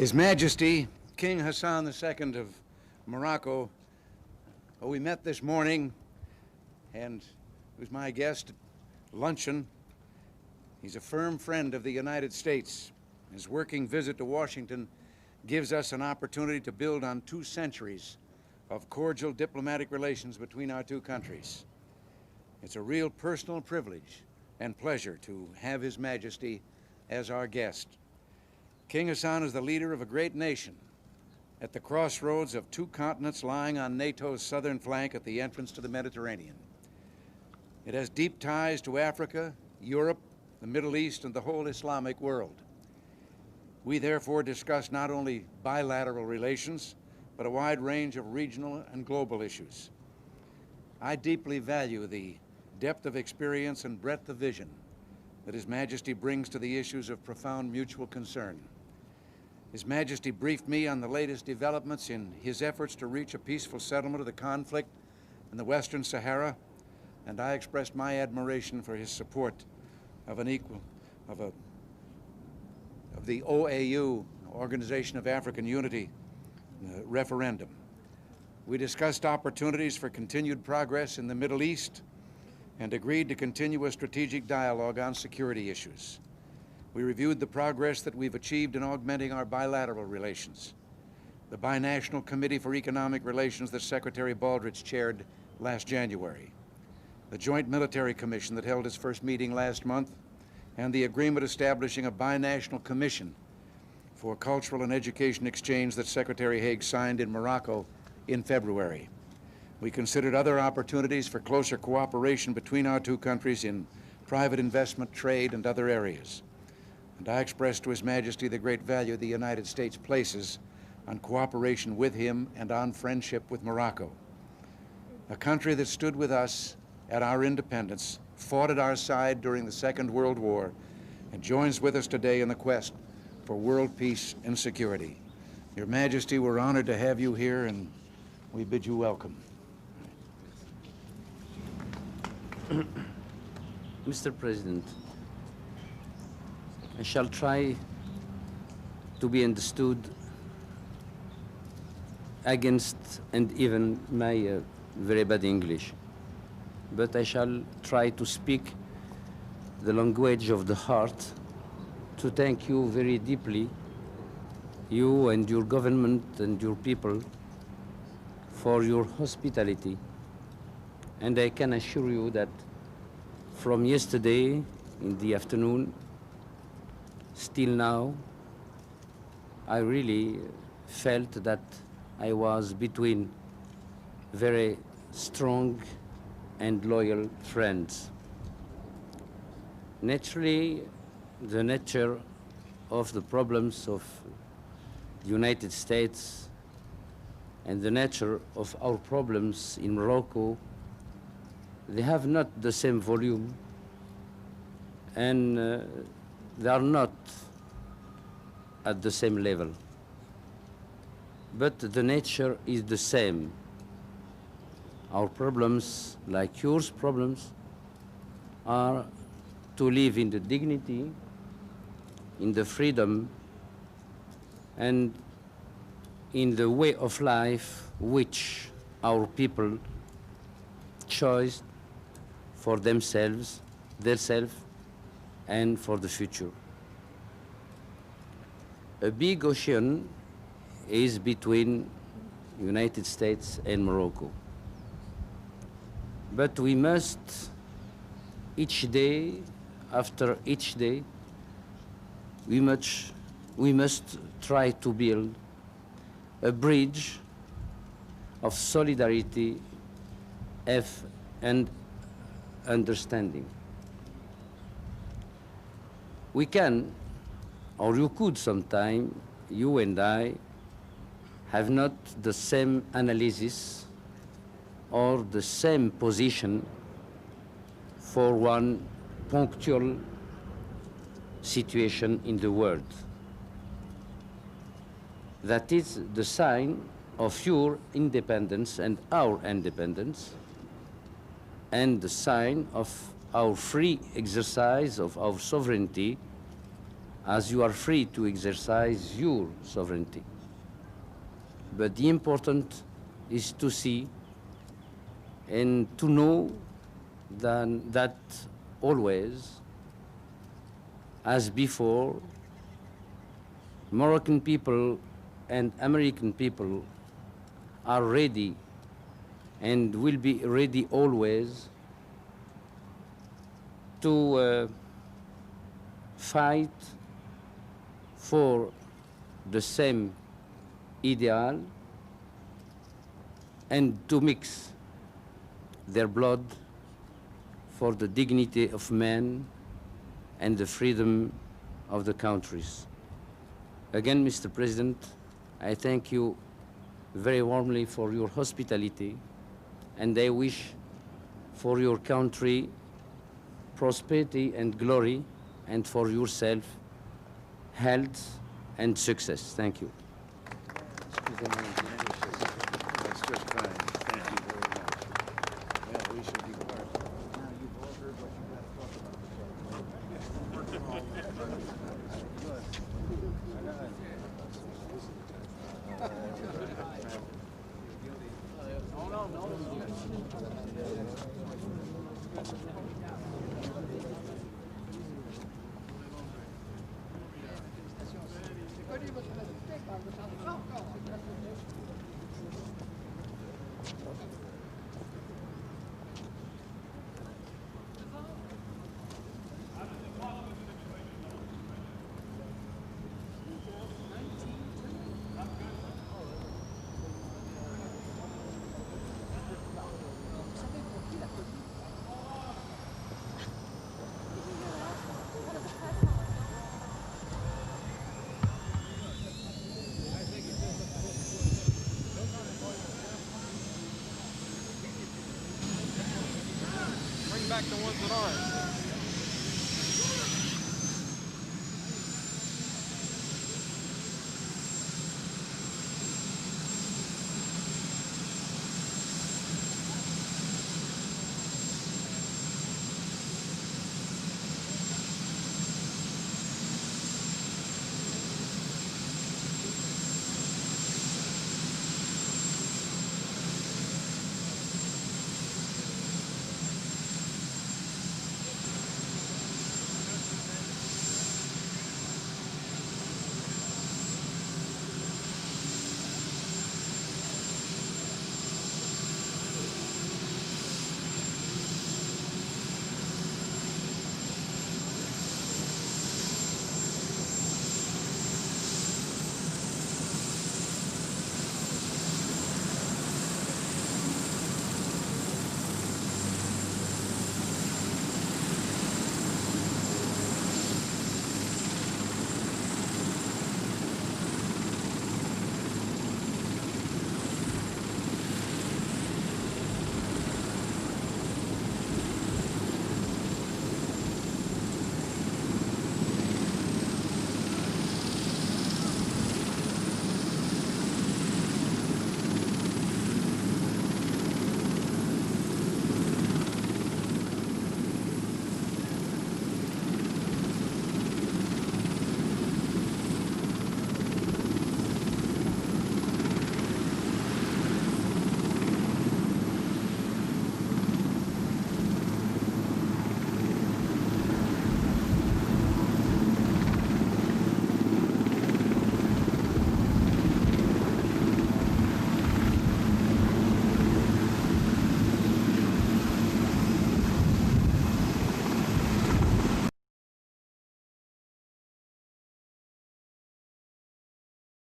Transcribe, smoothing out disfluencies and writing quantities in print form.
His Majesty, King Hassan II of Morocco, who we met this morning and who's my guest at luncheon. He's a firm friend of the United States. His working visit to Washington gives us an opportunity to build on 2 centuries of cordial diplomatic relations between our 2 countries. It's a real personal privilege and pleasure to have His Majesty as our guest. King Hassan is the leader of a great nation at the crossroads of 2 continents lying on NATO's southern flank at the entrance to the Mediterranean. It has deep ties to Africa, Europe, the Middle East, and the whole Islamic world. We therefore discuss not only bilateral relations, but a wide range of regional and global issues. I deeply value the depth of experience and breadth of vision that His Majesty brings to the issues of profound mutual concern. His Majesty briefed me on the latest developments in his efforts to reach a peaceful settlement of the conflict in the Western Sahara, and I expressed my admiration for his support of the OAU, Organization of African Unity, referendum. We discussed opportunities for continued progress in the Middle East and agreed to continue a strategic dialogue on security issues. We reviewed the progress that we've achieved in augmenting our bilateral relations. The Binational Committee for Economic Relations that Secretary Baldrige chaired last January, the Joint Military Commission that held its first meeting last month, and the agreement establishing a binational commission for cultural and education exchange that Secretary Haig signed in Morocco in February. We considered other opportunities for closer cooperation between our 2 countries in private investment, trade, and other areas. And I expressed to His Majesty the great value the United States places on cooperation with him and on friendship with Morocco, a country that stood with us at our independence, fought at our side during the Second World War, and joins with us today in the quest for world peace and security. Your Majesty, we're honored to have you here, and we bid you welcome. Mr. President, I shall try to be understood against and even my very bad English, but I shall try to speak the language of the heart to thank you very deeply, you and your government and your people, for your hospitality. And I can assure you that from yesterday in the afternoon, still now, I really felt that I was between very strong and loyal friends. Naturally, the nature of the problems of the United States and the nature of our problems in Morocco, they have not the same volume, and they are not at the same level. But the nature is the same. Our problems, like yours problems, are to live in the dignity, in the freedom, and in the way of life which our people chose for themselves, and for the future. A big ocean is between United States and Morocco. But we must, each day, after each day, we must try to build a bridge of solidarity and understanding. We can, or you could sometime, you and I, have not the same analysis or the same position for one punctual situation in the world. That is the sign of your independence and our independence, and the sign of our free exercise of our sovereignty as you are free to exercise your sovereignty. But the important is to see and to know that always, as before, Moroccan people and American people are ready and will be ready always to fight for the same ideal and to mix their blood for the dignity of man and the freedom of the countries. Again, Mr. President, I thank you very warmly for your hospitality, and I wish for your country prosperity and glory, and for yourself health and success. Thank you. That's just fine. Thank you very much. Well, we should be part. Now you've all heard what you got to talk about. Back the ones that aren't.